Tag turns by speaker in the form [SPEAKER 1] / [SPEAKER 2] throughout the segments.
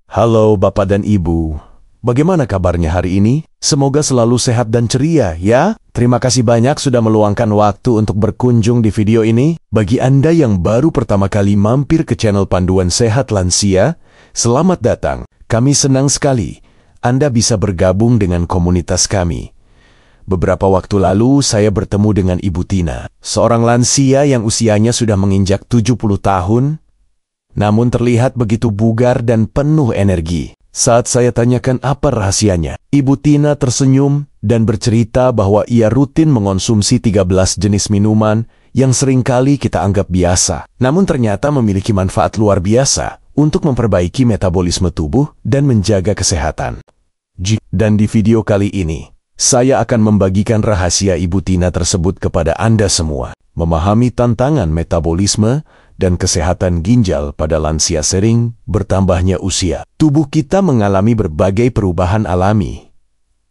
[SPEAKER 1] Halo Bapak dan Ibu, bagaimana kabarnya hari ini? Semoga selalu sehat dan ceria ya. Terima kasih banyak sudah meluangkan waktu untuk berkunjung di video ini. Bagi Anda yang baru pertama kali mampir ke channel Panduan Sehat Lansia, selamat datang. Kami senang sekali Anda bisa bergabung dengan komunitas kami. Beberapa waktu lalu saya bertemu dengan Ibu Tina, seorang lansia yang usianya sudah menginjak 70 tahun, namun terlihat begitu bugar dan penuh energi. Saat saya tanyakan apa rahasianya, Ibu Tina tersenyum dan bercerita bahwa ia rutin mengonsumsi 13 jenis minuman yang seringkali kita anggap biasa, namun ternyata memiliki manfaat luar biasa untuk memperbaiki metabolisme tubuh dan menjaga kesehatan. Dan di video kali ini, saya akan membagikan rahasia Ibu Tina tersebut kepada Anda semua. Memahami tantangan metabolisme dan kesehatan ginjal pada lansia sering bertambahnya usia. Tubuh kita mengalami berbagai perubahan alami.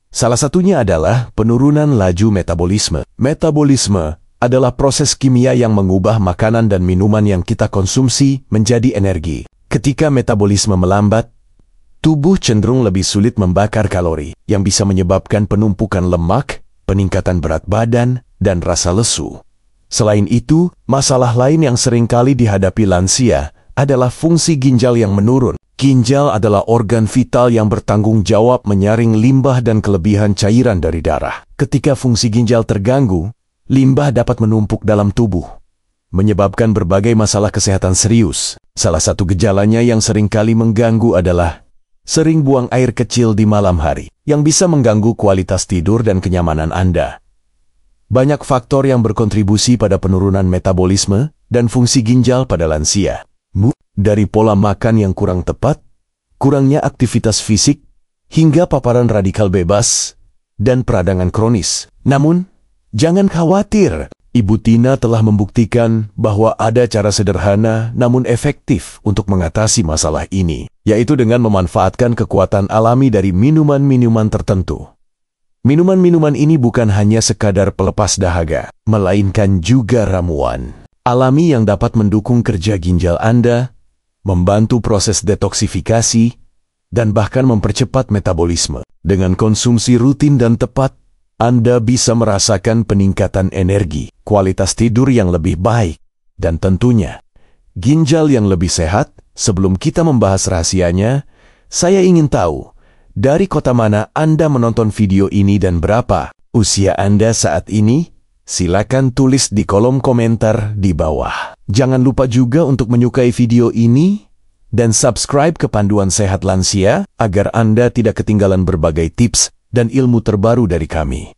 [SPEAKER 1] Salah satunya adalah penurunan laju metabolisme. Metabolisme adalah proses kimia yang mengubah makanan dan minuman yang kita konsumsi menjadi energi. Ketika metabolisme melambat, tubuh cenderung lebih sulit membakar kalori, yang bisa menyebabkan penumpukan lemak, peningkatan berat badan, dan rasa lesu. Selain itu, masalah lain yang seringkali dihadapi lansia adalah fungsi ginjal yang menurun. Ginjal adalah organ vital yang bertanggung jawab menyaring limbah dan kelebihan cairan dari darah. Ketika fungsi ginjal terganggu, limbah dapat menumpuk dalam tubuh, menyebabkan berbagai masalah kesehatan serius. Salah satu gejalanya yang seringkali mengganggu adalah sering buang air kecil di malam hari, yang bisa mengganggu kualitas tidur dan kenyamanan Anda. Banyak faktor yang berkontribusi pada penurunan metabolisme dan fungsi ginjal pada lansia. Dari pola makan yang kurang tepat, kurangnya aktivitas fisik, hingga paparan radikal bebas dan peradangan kronis. Namun, jangan khawatir. Ibu Tina telah membuktikan bahwa ada cara sederhana namun efektif untuk mengatasi masalah ini, yaitu dengan memanfaatkan kekuatan alami dari minuman-minuman tertentu. Minuman-minuman ini bukan hanya sekadar pelepas dahaga, melainkan juga ramuan alami yang dapat mendukung kerja ginjal Anda, membantu proses detoksifikasi, dan bahkan mempercepat metabolisme. Dengan konsumsi rutin dan tepat, Anda bisa merasakan peningkatan energi, kualitas tidur yang lebih baik, dan tentunya ginjal yang lebih sehat. Sebelum kita membahas rahasianya, saya ingin tahu, dari kota mana Anda menonton video ini dan berapa usia Anda saat ini? Silakan tulis di kolom komentar di bawah. Jangan lupa juga untuk menyukai video ini dan subscribe ke Panduan Sehat Lansia agar Anda tidak ketinggalan berbagai tips dan ilmu terbaru dari kami.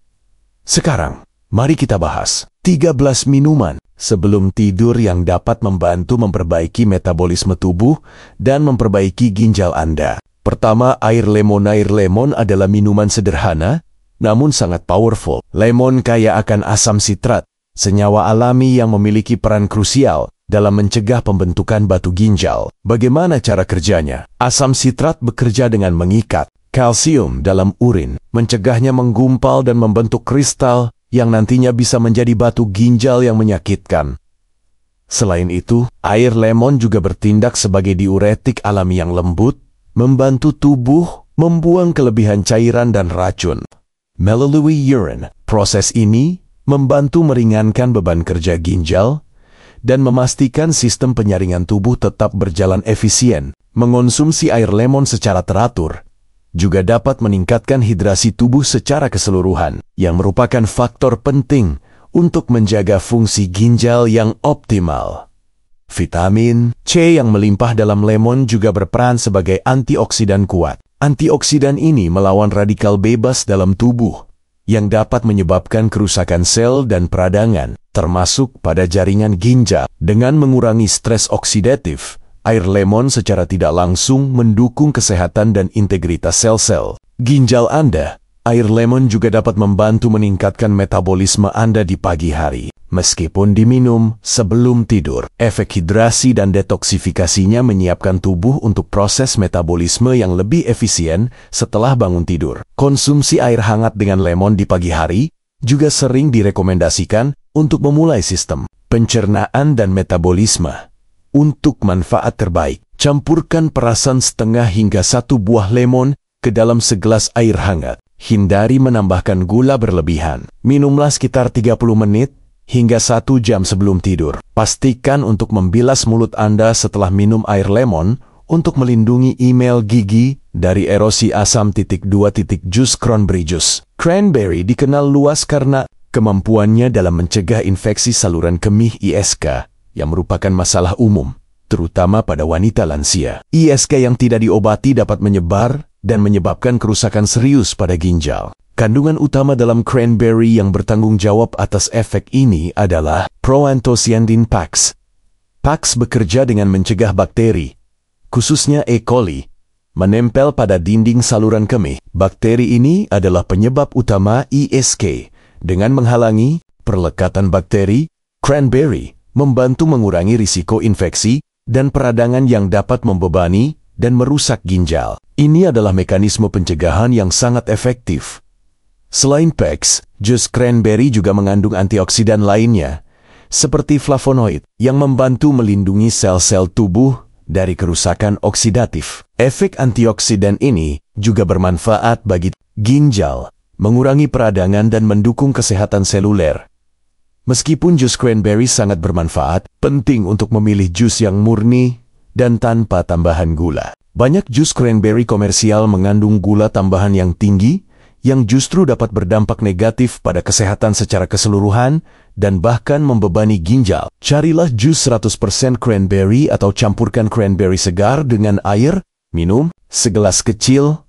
[SPEAKER 1] Sekarang, mari kita bahas 13 minuman sebelum tidur yang dapat membantu memperbaiki metabolisme tubuh dan memperbaiki ginjal Anda. Pertama, air lemon. Air lemon adalah minuman sederhana, namun sangat powerful. Lemon kaya akan asam sitrat, senyawa alami yang memiliki peran krusial dalam mencegah pembentukan batu ginjal. Bagaimana cara kerjanya? Asam sitrat bekerja dengan mengikat kalsium dalam urin, mencegahnya menggumpal dan membentuk kristal yang nantinya bisa menjadi batu ginjal yang menyakitkan. Selain itu, air lemon juga bertindak sebagai diuretik alami yang lembut, membantu tubuh membuang kelebihan cairan dan racun melalui urine. Proses ini membantu meringankan beban kerja ginjal dan memastikan sistem penyaringan tubuh tetap berjalan efisien. Mengonsumsi air lemon secara teratur juga dapat meningkatkan hidrasi tubuh secara keseluruhan, yang merupakan faktor penting untuk menjaga fungsi ginjal yang optimal. Vitamin C yang melimpah dalam lemon juga berperan sebagai antioksidan kuat. Antioksidan ini melawan radikal bebas dalam tubuh yang dapat menyebabkan kerusakan sel dan peradangan, termasuk pada jaringan ginjal. Dengan mengurangi stres oksidatif, air lemon secara tidak langsung mendukung kesehatan dan integritas sel-sel ginjal Anda. Air lemon juga dapat membantu meningkatkan metabolisme Anda di pagi hari. Meskipun diminum sebelum tidur, efek hidrasi dan detoksifikasinya menyiapkan tubuh untuk proses metabolisme yang lebih efisien setelah bangun tidur. Konsumsi air hangat dengan lemon di pagi hari juga sering direkomendasikan untuk memulai sistem pencernaan dan metabolisme untuk manfaat terbaik. Campurkan perasan setengah hingga 1 buah lemon ke dalam segelas air hangat. Hindari menambahkan gula berlebihan. Minumlah sekitar 30 menit hingga 1 jam sebelum tidur. Pastikan untuk membilas mulut Anda setelah minum air lemon untuk melindungi email gigi dari erosi asam. 2. Jus cranberry juice. Cranberry dikenal luas karena kemampuannya dalam mencegah infeksi saluran kemih ISK yang merupakan masalah umum, terutama pada wanita lansia. ISK yang tidak diobati dapat menyebar dan menyebabkan kerusakan serius pada ginjal. Kandungan utama dalam cranberry yang bertanggung jawab atas efek ini adalah proanthocyanidin PAX. PAX bekerja dengan mencegah bakteri, khususnya E. coli, menempel pada dinding saluran kemih. Bakteri ini adalah penyebab utama ISK. Dengan menghalangi perlekatan bakteri, cranberry membantu mengurangi risiko infeksi dan peradangan yang dapat membebani dan merusak ginjal. Ini adalah mekanisme pencegahan yang sangat efektif. Selain PAX, jus cranberry juga mengandung antioksidan lainnya, seperti flavonoid, yang membantu melindungi sel-sel tubuh dari kerusakan oksidatif. Efek antioksidan ini juga bermanfaat bagi ginjal, mengurangi peradangan dan mendukung kesehatan seluler. Meskipun jus cranberry sangat bermanfaat, penting untuk memilih jus yang murni dan tanpa tambahan gula. Banyak jus cranberry komersial mengandung gula tambahan yang tinggi, yang justru dapat berdampak negatif pada kesehatan secara keseluruhan dan bahkan membebani ginjal. Carilah jus 100% cranberry atau campurkan cranberry segar dengan air, minum segelas kecil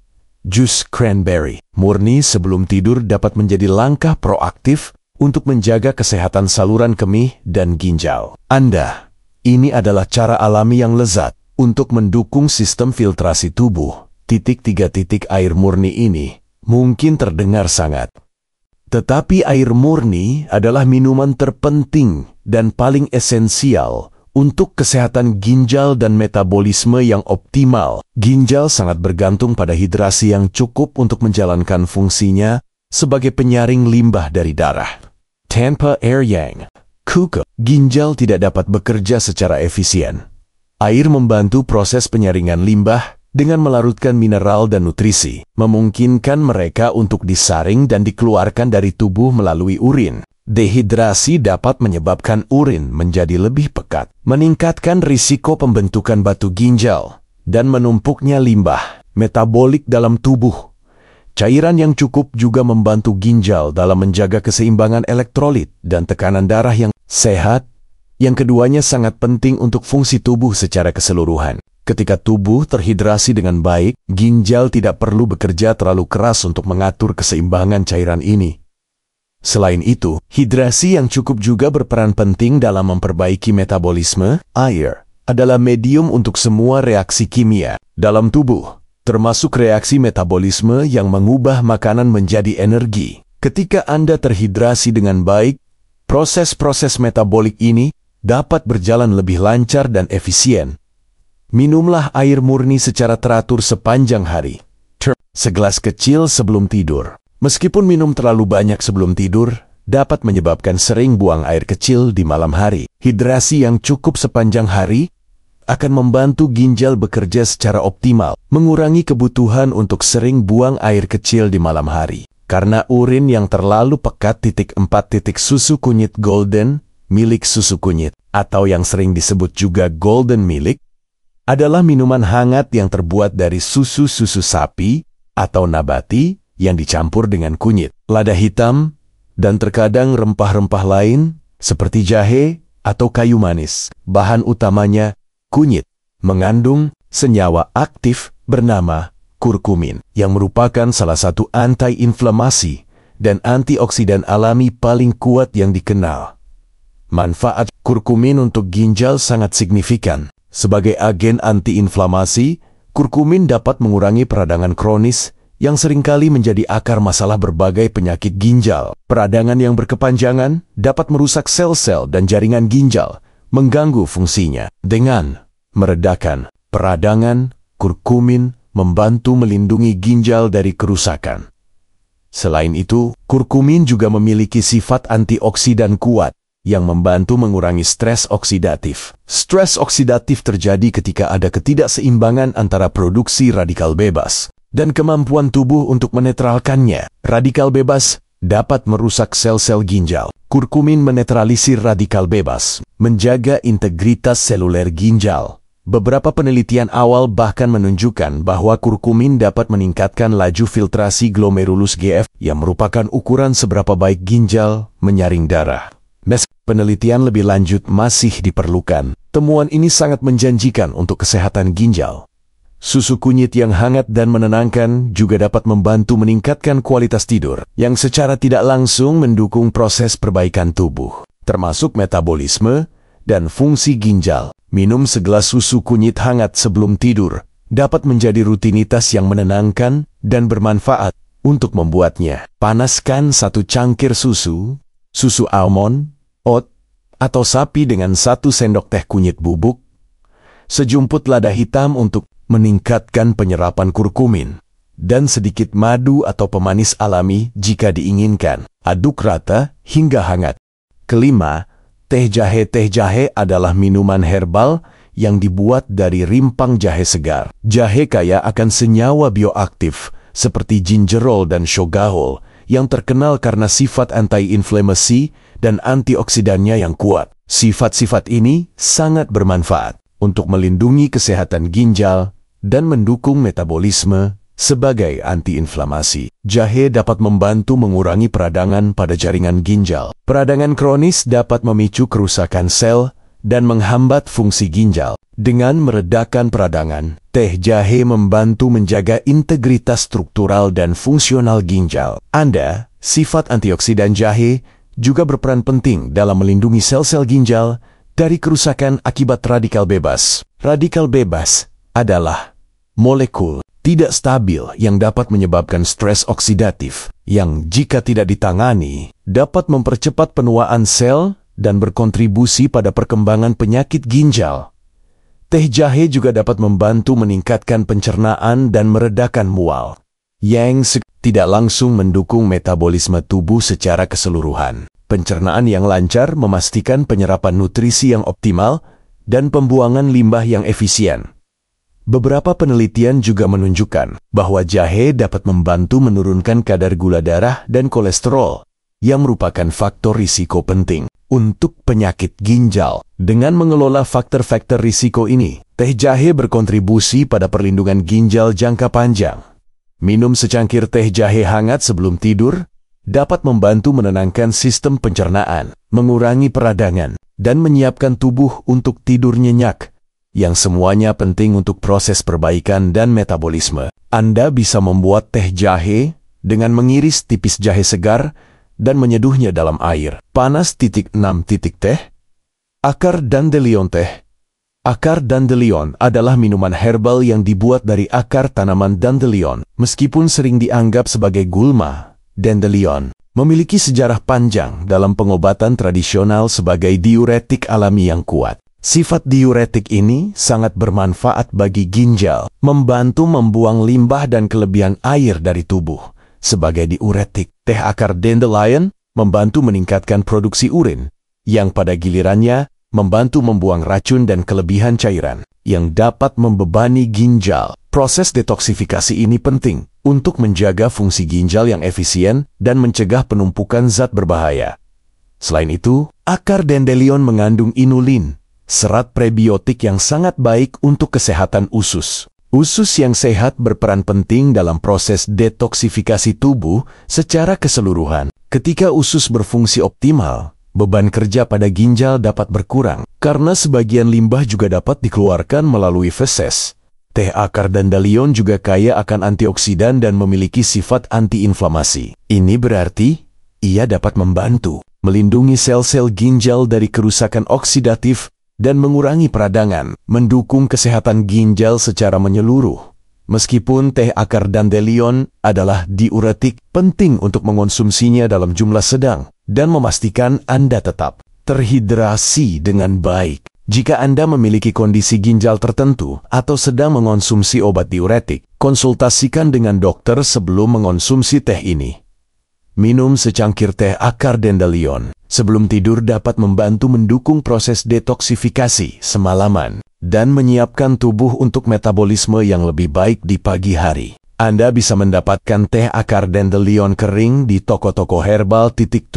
[SPEAKER 1] jus cranberry. Murni sebelum tidur dapat menjadi langkah proaktif untuk menjaga kesehatan saluran kemih dan ginjal Anda. Ini adalah cara alami yang lezat untuk mendukung sistem filtrasi tubuh. 3. Air murni ini mungkin terdengar sangat, tetapi air murni adalah minuman terpenting dan paling esensial untuk kesehatan ginjal dan metabolisme yang optimal. Ginjal sangat bergantung pada hidrasi yang cukup untuk menjalankan fungsinya sebagai penyaring limbah dari darah. Tanpa air yang cukup, ginjal tidak dapat bekerja secara efisien. Air membantu proses penyaringan limbah dengan melarutkan mineral dan nutrisi, memungkinkan mereka untuk disaring dan dikeluarkan dari tubuh melalui urin. Dehidrasi dapat menyebabkan urin menjadi lebih pekat, meningkatkan risiko pembentukan batu ginjal, dan menumpuknya limbah metabolik dalam tubuh. Cairan yang cukup juga membantu ginjal dalam menjaga keseimbangan elektrolit dan tekanan darah yang sehat, yang keduanya sangat penting untuk fungsi tubuh secara keseluruhan. Ketika tubuh terhidrasi dengan baik, ginjal tidak perlu bekerja terlalu keras untuk mengatur keseimbangan cairan ini. Selain itu, hidrasi yang cukup juga berperan penting dalam memperbaiki metabolisme. Air adalah medium untuk semua reaksi kimia dalam tubuh, termasuk reaksi metabolisme yang mengubah makanan menjadi energi. Ketika Anda terhidrasi dengan baik, proses-proses metabolik ini dapat berjalan lebih lancar dan efisien. Minumlah air murni secara teratur sepanjang hari. Segelas kecil sebelum tidur. Meskipun minum terlalu banyak sebelum tidur, dapat menyebabkan sering buang air kecil di malam hari. Hidrasi yang cukup sepanjang hari akan membantu ginjal bekerja secara optimal, mengurangi kebutuhan untuk sering buang air kecil di malam hari. Karena urin yang terlalu pekat. 4. Susu kunyit golden, milik susu kunyit, atau yang sering disebut juga golden milk, adalah minuman hangat yang terbuat dari susu sapi atau nabati yang dicampur dengan kunyit, lada hitam, dan terkadang rempah-rempah lain seperti jahe atau kayu manis. Bahan utamanya kunyit, mengandung senyawa aktif bernama kurkumin, yang merupakan salah satu anti-inflamasi dan antioksidan alami paling kuat yang dikenal. Manfaat kurkumin untuk ginjal sangat signifikan. Sebagai agen antiinflamasi, kurkumin dapat mengurangi peradangan kronis yang seringkali menjadi akar masalah berbagai penyakit ginjal. Peradangan yang berkepanjangan dapat merusak sel-sel dan jaringan ginjal, mengganggu fungsinya. Dengan meredakan peradangan, kurkumin membantu melindungi ginjal dari kerusakan. Selain itu, kurkumin juga memiliki sifat antioksidan kuat yang membantu mengurangi stres oksidatif. Stres oksidatif terjadi ketika ada ketidakseimbangan antara produksi radikal bebas dan kemampuan tubuh untuk menetralkannya. Radikal bebas dapat merusak sel-sel ginjal. Kurkumin menetralisir radikal bebas, menjaga integritas seluler ginjal. Beberapa penelitian awal bahkan menunjukkan bahwa kurkumin dapat meningkatkan laju filtrasi glomerulus GF yang merupakan ukuran seberapa baik ginjal menyaring darah. Meski penelitian lebih lanjut masih diperlukan, temuan ini sangat menjanjikan untuk kesehatan ginjal. Susu kunyit yang hangat dan menenangkan juga dapat membantu meningkatkan kualitas tidur, yang secara tidak langsung mendukung proses perbaikan tubuh, termasuk metabolisme dan fungsi ginjal. Minum segelas susu kunyit hangat sebelum tidur dapat menjadi rutinitas yang menenangkan dan bermanfaat untuk membuatnya. Panaskan 1 cangkir susu almond, oat, atau sapi dengan 1 sendok teh kunyit bubuk, sejumput lada hitam untuk meningkatkan penyerapan kurkumin, dan sedikit madu atau pemanis alami jika diinginkan. Aduk rata hingga hangat. Kelima, teh jahe. Teh jahe adalah minuman herbal yang dibuat dari rimpang jahe segar. Jahe kaya akan senyawa bioaktif seperti gingerol dan shogaol yang terkenal karena sifat anti-inflamasi dan antioksidannya yang kuat. Sifat-sifat ini sangat bermanfaat untuk melindungi kesehatan ginjal dan mendukung metabolisme sebagai antiinflamasi. Jahe dapat membantu mengurangi peradangan pada jaringan ginjal. Peradangan kronis dapat memicu kerusakan sel dan menghambat fungsi ginjal. Dengan meredakan peradangan, teh jahe membantu menjaga integritas struktural dan fungsional ginjal. Sifat antioksidan jahe juga berperan penting dalam melindungi sel-sel ginjal dari kerusakan akibat radikal bebas. Radikal bebas adalah molekul tidak stabil yang dapat menyebabkan stres oksidatif, yang jika tidak ditangani, dapat mempercepat penuaan sel dan berkontribusi pada perkembangan penyakit ginjal. Teh jahe juga dapat membantu meningkatkan pencernaan dan meredakan mual, yang tidak langsung mendukung metabolisme tubuh secara keseluruhan. Pencernaan yang lancar memastikan penyerapan nutrisi yang optimal dan pembuangan limbah yang efisien. Beberapa penelitian juga menunjukkan bahwa jahe dapat membantu menurunkan kadar gula darah dan kolesterol, yang merupakan faktor risiko penting untuk penyakit ginjal. Dengan mengelola faktor-faktor risiko ini, teh jahe berkontribusi pada perlindungan ginjal jangka panjang. Minum secangkir teh jahe hangat sebelum tidur dapat membantu menenangkan sistem pencernaan, mengurangi peradangan, dan menyiapkan tubuh untuk tidur nyenyak, yang semuanya penting untuk proses perbaikan dan metabolisme. Anda bisa membuat teh jahe dengan mengiris tipis jahe segar dan menyeduhnya dalam air panas. 6. Teh. Akar dandelion. Teh akar dandelion adalah minuman herbal yang dibuat dari akar tanaman dandelion. Meskipun sering dianggap sebagai gulma, dandelion memiliki sejarah panjang dalam pengobatan tradisional sebagai diuretik alami yang kuat. Sifat diuretik ini sangat bermanfaat bagi ginjal, membantu membuang limbah dan kelebihan air dari tubuh. Sebagai diuretik, teh akar dandelion membantu meningkatkan produksi urin, yang pada gilirannya membantu membuang racun dan kelebihan cairan yang dapat membebani ginjal. Proses detoksifikasi ini penting untuk menjaga fungsi ginjal yang efisien dan mencegah penumpukan zat berbahaya. Selain itu, akar dandelion mengandung inulin, serat prebiotik yang sangat baik untuk kesehatan usus. Usus yang sehat berperan penting dalam proses detoksifikasi tubuh secara keseluruhan. Ketika usus berfungsi optimal, beban kerja pada ginjal dapat berkurang, karena sebagian limbah juga dapat dikeluarkan melalui feses. Teh akar dandelion juga kaya akan antioksidan dan memiliki sifat antiinflamasi. Ini berarti ia dapat membantu melindungi sel-sel ginjal dari kerusakan oksidatif dan mengurangi peradangan, mendukung kesehatan ginjal secara menyeluruh. Meskipun teh akar dandelion adalah diuretik, penting untuk mengonsumsinya dalam jumlah sedang dan memastikan Anda tetap terhidrasi dengan baik. Jika Anda memiliki kondisi ginjal tertentu atau sedang mengonsumsi obat diuretik, konsultasikan dengan dokter sebelum mengonsumsi teh ini. Minum secangkir teh akar dandelion sebelum tidur dapat membantu mendukung proses detoksifikasi semalaman dan menyiapkan tubuh untuk metabolisme yang lebih baik di pagi hari. Anda bisa mendapatkan teh akar dandelion kering di toko-toko herbal. 7.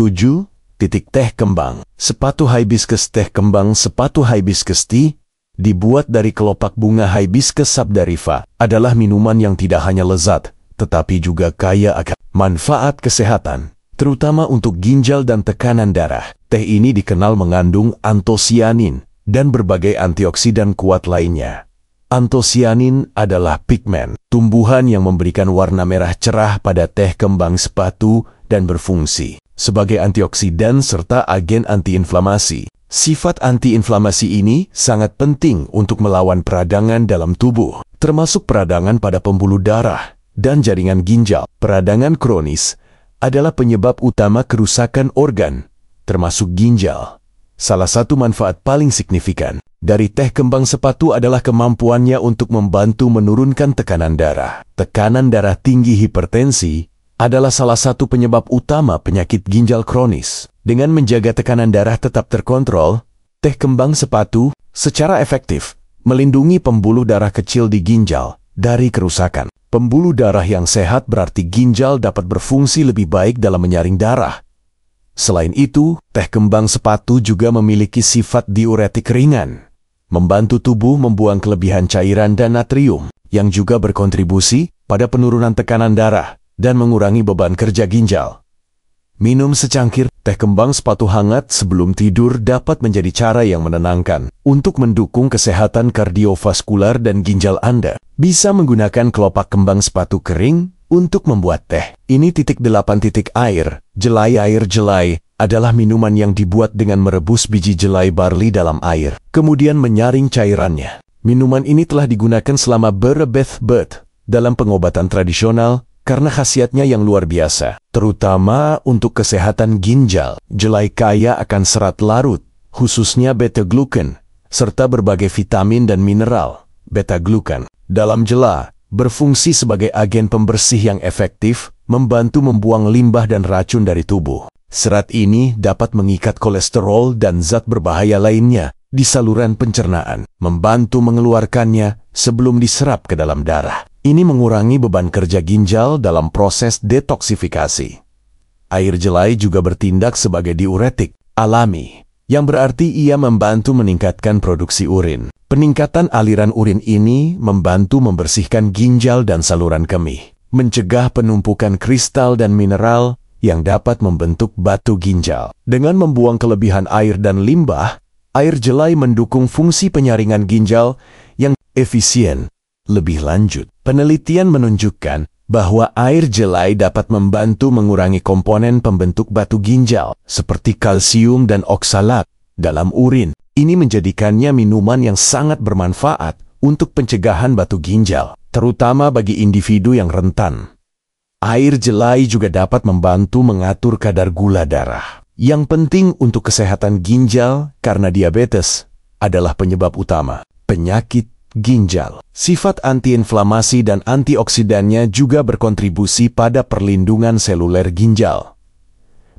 [SPEAKER 1] Teh kembang. Sepatu hibiscus. Teh kembang sepatu hibiscus tea dibuat dari kelopak bunga hibiscus sabdarifa adalah minuman yang tidak hanya lezat, tetapi juga kaya akan manfaat kesehatan, terutama untuk ginjal dan tekanan darah. Teh ini dikenal mengandung antosianin dan berbagai antioksidan kuat lainnya. Antosianin adalah pigmen tumbuhan yang memberikan warna merah cerah pada teh kembang sepatu dan berfungsi sebagai antioksidan serta agen antiinflamasi. Sifat antiinflamasi ini sangat penting untuk melawan peradangan dalam tubuh, termasuk peradangan pada pembuluh darah dan jaringan ginjal. Peradangan kronis adalah penyebab utama kerusakan organ, termasuk ginjal. Salah satu manfaat paling signifikan dari teh kembang sepatu adalah kemampuannya untuk membantu menurunkan tekanan darah. Tekanan darah tinggi hipertensi adalah salah satu penyebab utama penyakit ginjal kronis. Dengan menjaga tekanan darah tetap terkontrol, teh kembang sepatu secara efektif melindungi pembuluh darah kecil di ginjal dari kerusakan. Pembuluh darah yang sehat berarti ginjal dapat berfungsi lebih baik dalam menyaring darah. Selain itu, teh kembang sepatu juga memiliki sifat diuretik ringan, membantu tubuh membuang kelebihan cairan dan natrium, yang juga berkontribusi pada penurunan tekanan darah dan mengurangi beban kerja ginjal. Minum secangkir teh kembang sepatu hangat sebelum tidur dapat menjadi cara yang menenangkan untuk mendukung kesehatan kardiovaskular dan ginjal Anda. Bisa menggunakan kelopak kembang sepatu kering untuk membuat teh. Ini 8 air. Air jelai adalah minuman yang dibuat dengan merebus biji jelai barley dalam air, kemudian menyaring cairannya. Minuman ini telah digunakan selama berabad-abad dalam pengobatan tradisional karena khasiatnya yang luar biasa, terutama untuk kesehatan ginjal. Jelai kaya akan serat larut, khususnya beta-glukan, serta berbagai vitamin dan mineral. Beta-glukan dalam jela berfungsi sebagai agen pembersih yang efektif, membantu membuang limbah dan racun dari tubuh. Serat ini dapat mengikat kolesterol dan zat berbahaya lainnya di saluran pencernaan, membantu mengeluarkannya sebelum diserap ke dalam darah. Ini mengurangi beban kerja ginjal dalam proses detoksifikasi. Air jelai juga bertindak sebagai diuretik alami, yang berarti ia membantu meningkatkan produksi urin. Peningkatan aliran urin ini membantu membersihkan ginjal dan saluran kemih, mencegah penumpukan kristal dan mineral yang dapat membentuk batu ginjal. Dengan membuang kelebihan air dan limbah, air jelai mendukung fungsi penyaringan ginjal yang efisien. Lebih lanjut, penelitian menunjukkan bahwa air jelai dapat membantu mengurangi komponen pembentuk batu ginjal seperti kalsium dan oksalat dalam urin. Ini menjadikannya minuman yang sangat bermanfaat untuk pencegahan batu ginjal, terutama bagi individu yang rentan. Air jelai juga dapat membantu mengatur kadar gula darah, yang penting untuk kesehatan ginjal karena diabetes adalah penyebab utama penyakit ginjal. Sifat antiinflamasi dan antioksidannya juga berkontribusi pada perlindungan seluler ginjal.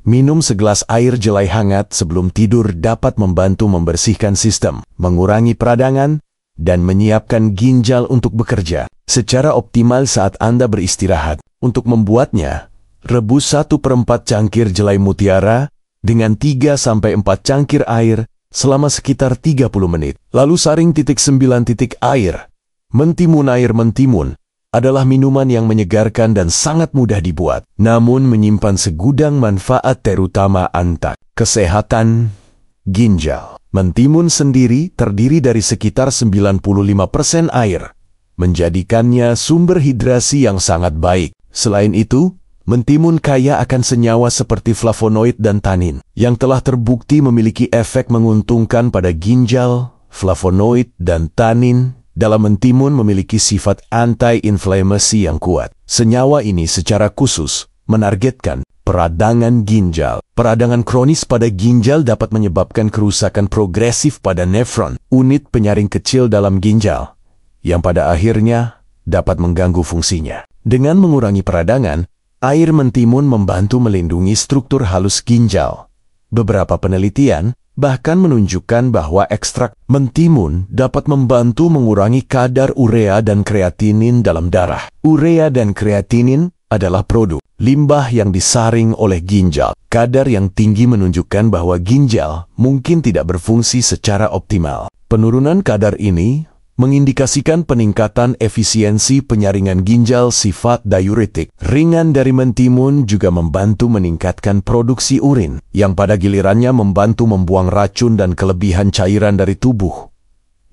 [SPEAKER 1] Minum segelas air jelai hangat sebelum tidur dapat membantu membersihkan sistem, mengurangi peradangan, dan menyiapkan ginjal untuk bekerja secara optimal saat Anda beristirahat. Untuk membuatnya, rebus 1/4 cangkir jelai mutiara dengan 3-4 cangkir air selama sekitar 30 menit. Lalu saring 9 air. Mentimun. Air mentimun adalah minuman yang menyegarkan dan sangat mudah dibuat, namun menyimpan segudang manfaat terutama untuk kesehatan ginjal. Mentimun sendiri terdiri dari sekitar 95% air, menjadikannya sumber hidrasi yang sangat baik. Selain itu, mentimun kaya akan senyawa seperti flavonoid dan tanin, yang telah terbukti memiliki efek menguntungkan pada ginjal. Flavonoid dan tanin dalam mentimun memiliki sifat anti-inflamasi yang kuat. Senyawa ini secara khusus menargetkan peradangan ginjal. Peradangan kronis pada ginjal dapat menyebabkan kerusakan progresif pada nefron, unit penyaring kecil dalam ginjal, yang pada akhirnya dapat mengganggu fungsinya. Dengan mengurangi peradangan, Air mentimun membantu melindungi struktur halus ginjal. Beberapa penelitian bahkan menunjukkan bahwa ekstrak mentimun dapat membantu mengurangi kadar urea dan kreatinin dalam darah. Urea dan kreatinin adalah produk limbah yang disaring oleh ginjal. Kadar yang tinggi menunjukkan bahwa ginjal mungkin tidak berfungsi secara optimal. Penurunan kadar ini mengindikasikan peningkatan efisiensi penyaringan ginjal sifat diuretik. Ringan dari mentimun juga membantu meningkatkan produksi urin, yang pada gilirannya membantu membuang racun dan kelebihan cairan dari tubuh.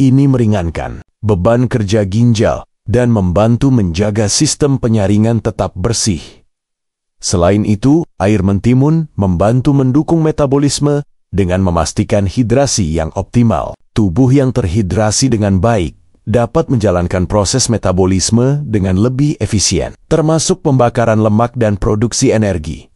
[SPEAKER 1] Ini meringankan beban kerja ginjal dan membantu menjaga sistem penyaringan tetap bersih. Selain itu, air mentimun membantu mendukung metabolisme dengan memastikan hidrasi yang optimal. Tubuh yang terhidrasi dengan baik dapat menjalankan proses metabolisme dengan lebih efisien, termasuk pembakaran lemak dan produksi energi.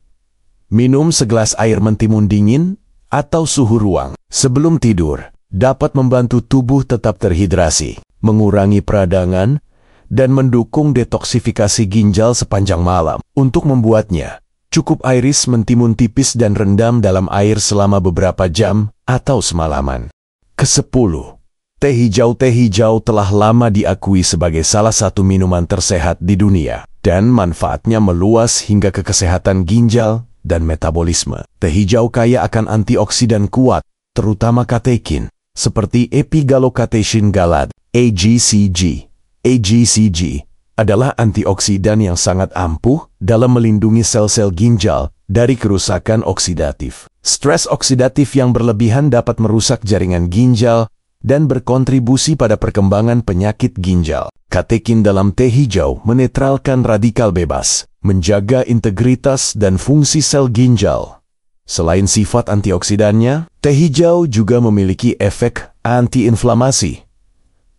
[SPEAKER 1] Minum segelas air mentimun dingin atau suhu ruang sebelum tidur dapat membantu tubuh tetap terhidrasi, mengurangi peradangan, dan mendukung detoksifikasi ginjal sepanjang malam. Untuk membuatnya, cukup iris mentimun tipis dan rendam dalam air selama beberapa jam atau semalaman. Ke-10. Teh hijau. Teh hijau telah lama diakui sebagai salah satu minuman tersehat di dunia, dan manfaatnya meluas hingga ke kesehatan ginjal dan metabolisme. Teh hijau kaya akan antioksidan kuat, terutama katekin, seperti epigallocatechin galad, AGCG. AGCG adalah antioksidan yang sangat ampuh dalam melindungi sel-sel ginjal dari kerusakan oksidatif. Stres oksidatif yang berlebihan dapat merusak jaringan ginjal dan berkontribusi pada perkembangan penyakit ginjal. Katekin dalam teh hijau menetralkan radikal bebas, menjaga integritas dan fungsi sel ginjal. Selain sifat antioksidannya, teh hijau juga memiliki efek antiinflamasi,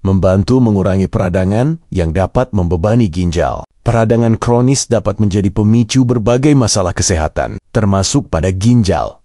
[SPEAKER 1] membantu mengurangi peradangan yang dapat membebani ginjal. Peradangan kronis dapat menjadi pemicu berbagai masalah kesehatan, termasuk pada ginjal.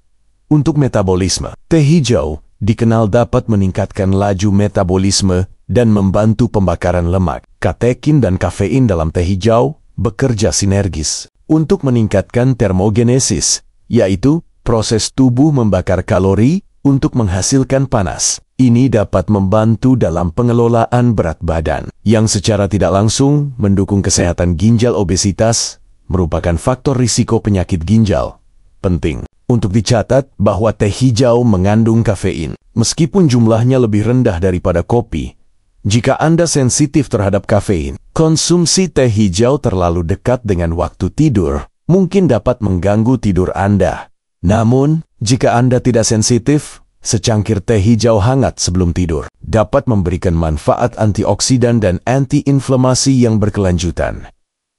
[SPEAKER 1] Untuk metabolisme, teh hijau dikenal dapat meningkatkan laju metabolisme dan membantu pembakaran lemak. Katekin dan kafein dalam teh hijau bekerja sinergis untuk meningkatkan termogenesis, yaitu proses tubuh membakar kalori untuk menghasilkan panas. Ini dapat membantu dalam pengelolaan berat badan, yang secara tidak langsung mendukung kesehatan ginjal. Obesitas merupakan faktor risiko penyakit ginjal. Penting untuk dicatat bahwa teh hijau mengandung kafein, meskipun jumlahnya lebih rendah daripada kopi. Jika Anda sensitif terhadap kafein, konsumsi teh hijau terlalu dekat dengan waktu tidur mungkin dapat mengganggu tidur Anda. Namun, jika Anda tidak sensitif, secangkir teh hijau hangat sebelum tidur dapat memberikan manfaat antioksidan dan antiinflamasi yang berkelanjutan.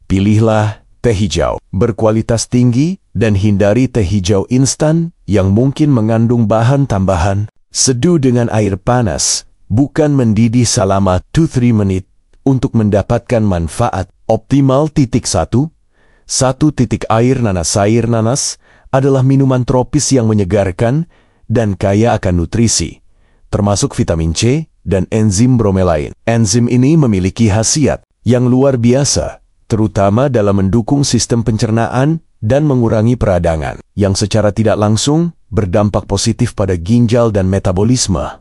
[SPEAKER 1] Pilihlah teh hijau berkualitas tinggi dan hindari teh hijau instan yang mungkin mengandung bahan tambahan. Seduh dengan air panas, bukan mendidih selama 2-3 menit untuk mendapatkan manfaat optimal. 1. Air nanas. Air nanas adalah minuman tropis yang menyegarkan dan kaya akan nutrisi, termasuk vitamin C dan enzim bromelain. Enzim ini memiliki khasiat yang luar biasa, terutama dalam mendukung sistem pencernaan dan mengurangi peradangan, yang secara tidak langsung berdampak positif pada ginjal dan metabolisme.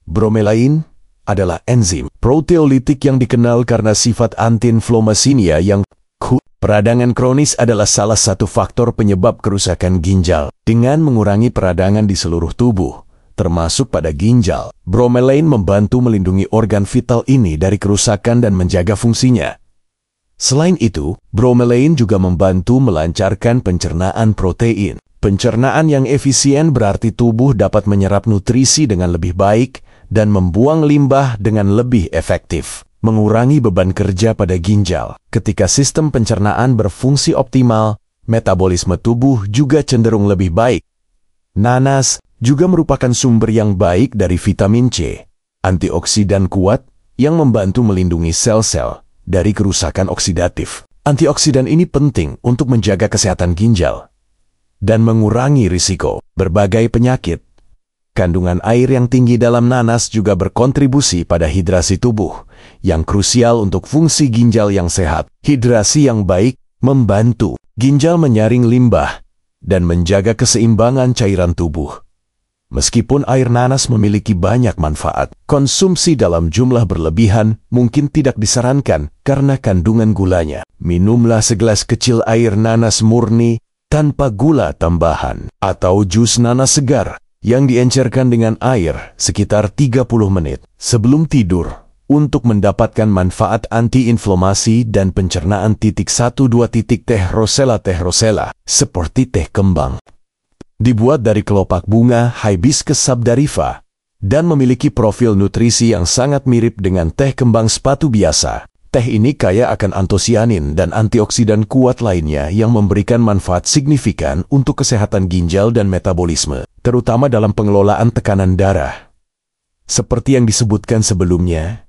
[SPEAKER 1] Bromelain adalah enzim proteolitik yang dikenal karena sifat antiinflamasinya yang kuat. Peradangan kronis adalah salah satu faktor penyebab kerusakan ginjal. Dengan mengurangi peradangan di seluruh tubuh, termasuk pada ginjal, bromelain membantu melindungi organ vital ini dari kerusakan dan menjaga fungsinya. Selain itu, bromelain juga membantu melancarkan pencernaan protein. Pencernaan yang efisien berarti tubuh dapat menyerap nutrisi dengan lebih baik dan membuang limbah dengan lebih efektif, mengurangi beban kerja pada ginjal. Ketika sistem pencernaan berfungsi optimal, metabolisme tubuh juga cenderung lebih baik. Nanas juga merupakan sumber yang baik dari vitamin C, antioksidan kuat yang membantu melindungi sel-sel dari kerusakan oksidatif. Antioksidan ini penting untuk menjaga kesehatan ginjal dan mengurangi risiko berbagai penyakit. Kandungan air yang tinggi dalam nanas juga berkontribusi pada hidrasi tubuh, yang krusial untuk fungsi ginjal yang sehat. Hidrasi yang baik membantu Ginjal menyaring limbah dan menjaga keseimbangan cairan tubuh. Meskipun air nanas memiliki banyak manfaat, konsumsi dalam jumlah berlebihan mungkin tidak disarankan karena kandungan gulanya. Minumlah segelas kecil air nanas murni tanpa gula tambahan, atau jus nanas segar yang diencerkan dengan air sekitar 30 menit sebelum tidur untuk mendapatkan manfaat anti-inflamasi dan pencernaan. 1-2 Teh rosella seperti teh kembang. Dibuat dari kelopak bunga Hibiscus sabdarifa dan memiliki profil nutrisi yang sangat mirip dengan teh kembang sepatu biasa. Teh ini kaya akan antosianin dan antioksidan kuat lainnya yang memberikan manfaat signifikan untuk kesehatan ginjal dan metabolisme, terutama dalam pengelolaan tekanan darah. Seperti yang disebutkan sebelumnya,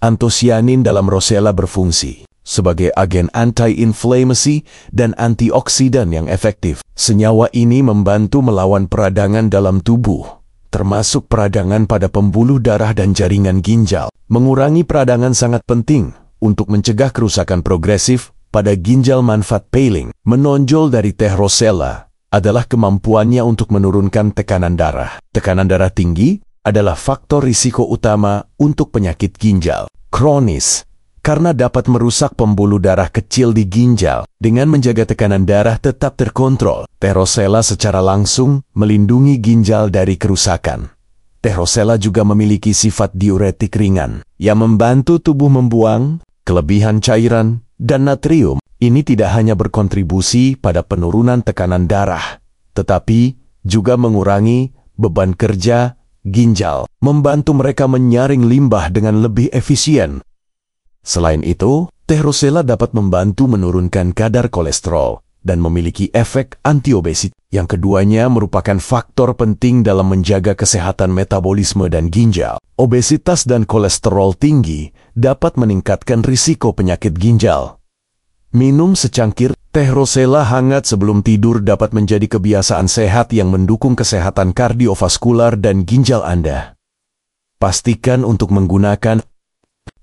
[SPEAKER 1] antosianin dalam rosella berfungsi sebagai agen anti-inflamasi dan antioksidan yang efektif. Senyawa ini membantu melawan peradangan dalam tubuh, termasuk peradangan pada pembuluh darah dan jaringan ginjal. Mengurangi peradangan sangat penting untuk mencegah kerusakan progresif pada ginjal. Manfaat paling menonjol dari teh rosella adalah kemampuannya untuk menurunkan tekanan darah. Tekanan darah tinggi adalah faktor risiko utama untuk penyakit ginjal kronis karena dapat merusak pembuluh darah kecil di ginjal. Dengan menjaga tekanan darah tetap terkontrol, teh rosella secara langsung melindungi ginjal dari kerusakan. Teh rosella juga memiliki sifat diuretik ringan yang membantu tubuh membuang kelebihan cairan dan natrium. Ini tidak hanya berkontribusi pada penurunan tekanan darah, tetapi juga mengurangi beban kerja ginjal, membantu mereka menyaring limbah dengan lebih efisien. Selain itu, teh rosella dapat membantu menurunkan kadar kolesterol dan memiliki efek antiobesitas. Yang keduanya merupakan faktor penting dalam menjaga kesehatan metabolisme dan ginjal. Obesitas dan kolesterol tinggi dapat meningkatkan risiko penyakit ginjal. Minum secangkir teh rosella hangat sebelum tidur dapat menjadi kebiasaan sehat yang mendukung kesehatan kardiovaskular dan ginjal Anda. Pastikan untuk menggunakan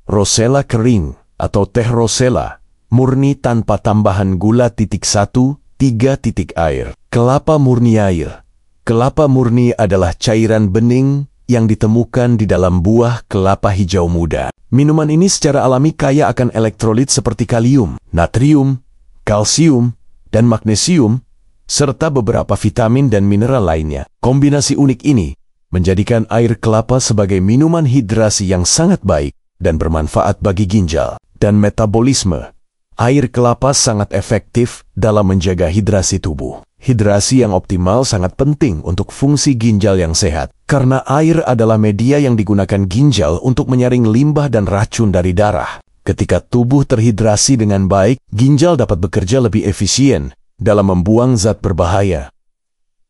[SPEAKER 1] rosella kering atau teh rosella murni tanpa tambahan gula. 1-3 air. Kelapa murni air. Kelapa murni adalah cairan bening yang ditemukan di dalam buah kelapa hijau muda. Minuman ini secara alami kaya akan elektrolit seperti kalium, natrium, kalsium, dan magnesium, serta beberapa vitamin dan mineral lainnya. Kombinasi unik ini menjadikan air kelapa sebagai minuman hidrasi yang sangat baik dan bermanfaat bagi ginjal dan metabolisme. Air kelapa sangat efektif dalam menjaga hidrasi tubuh. Hidrasi yang optimal sangat penting untuk fungsi ginjal yang sehat, karena air adalah media yang digunakan ginjal untuk menyaring limbah dan racun dari darah. Ketika tubuh terhidrasi dengan baik, ginjal dapat bekerja lebih efisien dalam membuang zat berbahaya.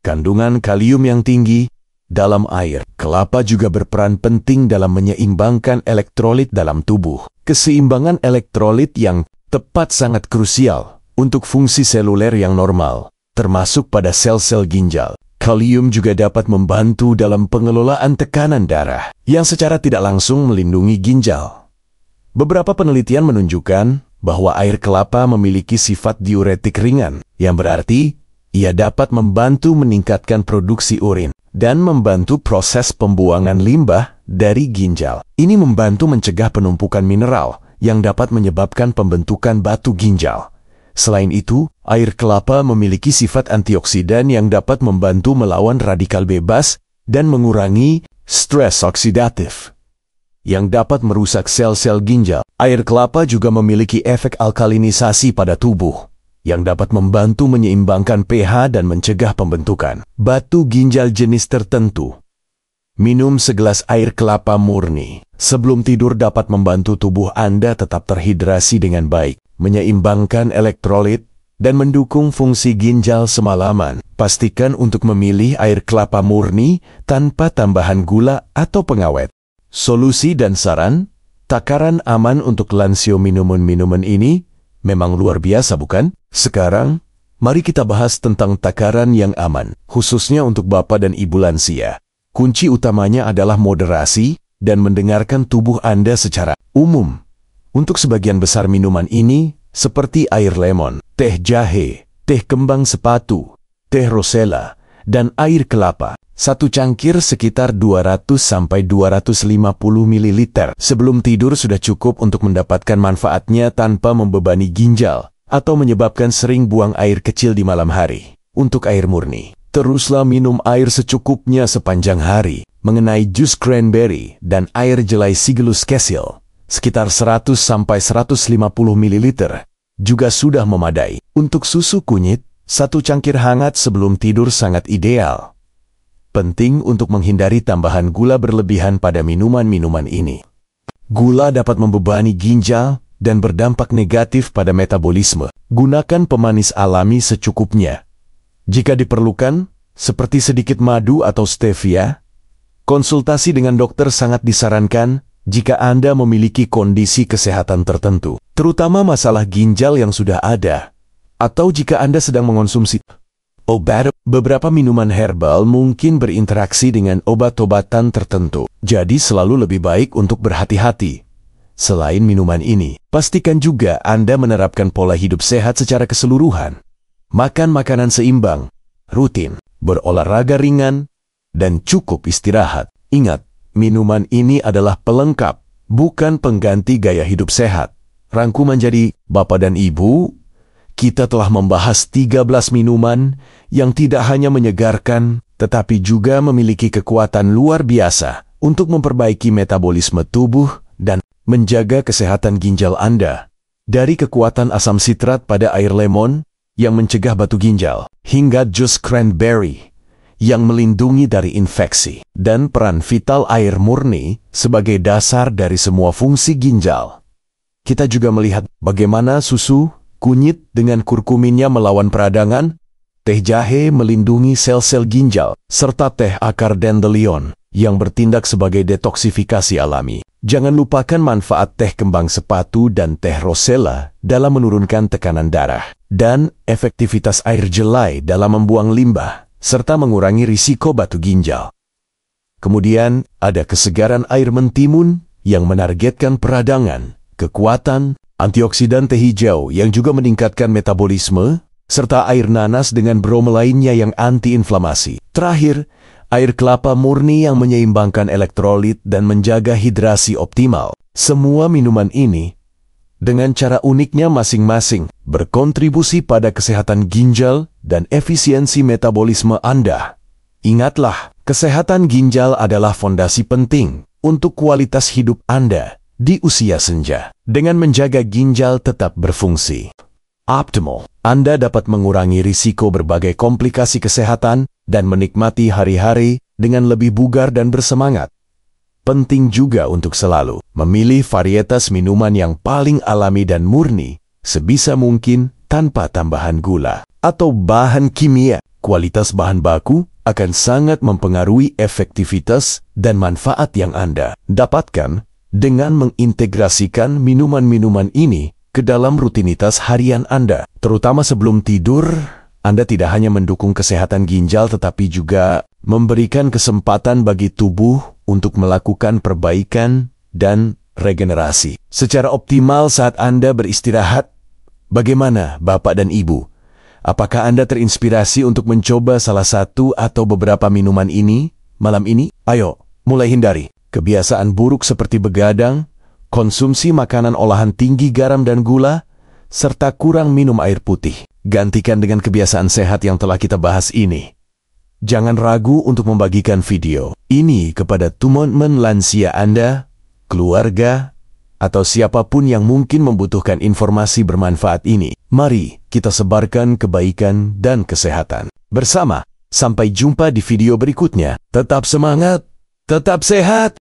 [SPEAKER 1] Kandungan kalium yang tinggi dalam air kelapa juga berperan penting dalam menyeimbangkan elektrolit dalam tubuh. Keseimbangan elektrolit yang tepat sangat krusial untuk fungsi seluler yang normal, termasuk pada sel-sel ginjal. Kalium juga dapat membantu dalam pengelolaan tekanan darah, yang secara tidak langsung melindungi ginjal. Beberapa penelitian menunjukkan bahwa air kelapa memiliki sifat diuretik ringan, yang berarti ia dapat membantu meningkatkan produksi urin dan membantu proses pembuangan limbah dari ginjal. Ini membantu mencegah penumpukan mineral yang dapat menyebabkan pembentukan batu ginjal. Selain itu, air kelapa memiliki sifat antioksidan yang dapat membantu melawan radikal bebas dan mengurangi stres oksidatif yang dapat merusak sel-sel ginjal. Air kelapa juga memiliki efek alkalinisasi pada tubuh yang dapat membantu menyeimbangkan pH dan mencegah pembentukan batu ginjal jenis tertentu. Minum segelas air kelapa murni sebelum tidur dapat membantu tubuh Anda tetap terhidrasi dengan baik, menyeimbangkan elektrolit, dan mendukung fungsi ginjal semalaman. Pastikan untuk memilih air kelapa murni tanpa tambahan gula atau pengawet. Solusi dan saran, takaran aman untuk lansia minuman-minuman ini memang luar biasa, bukan? Sekarang, mari kita bahas tentang takaran yang aman, khususnya untuk bapak dan ibu lansia. Kunci utamanya adalah moderasi dan mendengarkan tubuh Anda secara umum. Untuk sebagian besar minuman ini, seperti air lemon, teh jahe, teh kembang sepatu, teh rosella, dan air kelapa. Satu cangkir sekitar 200–250 ml. Sebelum tidur sudah cukup untuk mendapatkan manfaatnya tanpa membebani ginjal atau menyebabkan sering buang air kecil di malam hari. Untuk air murni, teruslah minum air secukupnya sepanjang hari. Mengenai jus cranberry dan air jelai Sigelus Kesil, sekitar 100–150 ml, juga sudah memadai. Untuk susu kunyit, satu cangkir hangat sebelum tidur sangat ideal. Penting untuk menghindari tambahan gula berlebihan pada minuman-minuman ini. Gula dapat membebani ginjal dan berdampak negatif pada metabolisme. Gunakan pemanis alami secukupnya. Jika diperlukan, seperti sedikit madu atau stevia, konsultasi dengan dokter sangat disarankan jika Anda memiliki kondisi kesehatan tertentu, terutama masalah ginjal yang sudah ada, atau jika Anda sedang mengonsumsi obat. Beberapa minuman herbal mungkin berinteraksi dengan obat-obatan tertentu, jadi selalu lebih baik untuk berhati-hati. Selain minuman ini, pastikan juga Anda menerapkan pola hidup sehat secara keseluruhan. Makan makanan seimbang, rutin, berolahraga ringan, dan cukup istirahat. Ingat, minuman ini adalah pelengkap, bukan pengganti gaya hidup sehat. Rangkuman jadi Bapak dan Ibu, kita telah membahas 13 minuman yang tidak hanya menyegarkan, tetapi juga memiliki kekuatan luar biasa untuk memperbaiki metabolisme tubuh dan menjaga kesehatan ginjal Anda. Dari kekuatan asam sitrat pada air lemon yang mencegah batu ginjal, hingga jus cranberry yang melindungi dari infeksi, dan peran vital air murni sebagai dasar dari semua fungsi ginjal. Kita juga melihat bagaimana susu kunyit dengan kurkuminnya melawan peradangan, teh jahe melindungi sel-sel ginjal, serta teh akar dandelion yang bertindak sebagai detoksifikasi alami. Jangan lupakan manfaat teh kembang sepatu dan teh rosella dalam menurunkan tekanan darah, dan efektivitas air jelai dalam membuang limbah, serta mengurangi risiko batu ginjal. Kemudian, ada kesegaran air mentimun yang menargetkan peradangan, kekuatan, antioksidan teh hijau yang juga meningkatkan metabolisme, serta air nanas dengan bromelainnya yang antiinflamasi. Terakhir, air kelapa murni yang menyeimbangkan elektrolit dan menjaga hidrasi optimal. Semua minuman ini, dengan cara uniknya masing-masing, berkontribusi pada kesehatan ginjal dan efisiensi metabolisme Anda. Ingatlah, kesehatan ginjal adalah fondasi penting untuk kualitas hidup Anda di usia senja. Dengan menjaga ginjal tetap berfungsi optimal, Anda dapat mengurangi risiko berbagai komplikasi kesehatan dan menikmati hari-hari dengan lebih bugar dan bersemangat. Penting juga untuk selalu memilih varietas minuman yang paling alami dan murni, sebisa mungkin tanpa tambahan gula atau bahan kimia. Kualitas bahan baku akan sangat mempengaruhi efektivitas dan manfaat yang Anda dapatkan dengan mengintegrasikan minuman-minuman ini ke dalam rutinitas harian Anda. Terutama sebelum tidur, Anda tidak hanya mendukung kesehatan ginjal tetapi juga memberikan kesempatan bagi tubuh untuk melakukan perbaikan dan regenerasi secara optimal saat Anda beristirahat. Bagaimana Bapak dan Ibu? Apakah Anda terinspirasi untuk mencoba salah satu atau beberapa minuman ini malam ini? Ayo, mulai hindari kebiasaan buruk seperti begadang, konsumsi makanan olahan tinggi garam dan gula, serta kurang minum air putih. Gantikan dengan kebiasaan sehat yang telah kita bahas ini. Jangan ragu untuk membagikan video ini kepada teman-teman lansia Anda, keluarga, atau siapapun yang mungkin membutuhkan informasi bermanfaat ini. Mari kita sebarkan kebaikan dan kesehatan bersama. Sampai jumpa di video berikutnya. Tetap semangat, tetap sehat.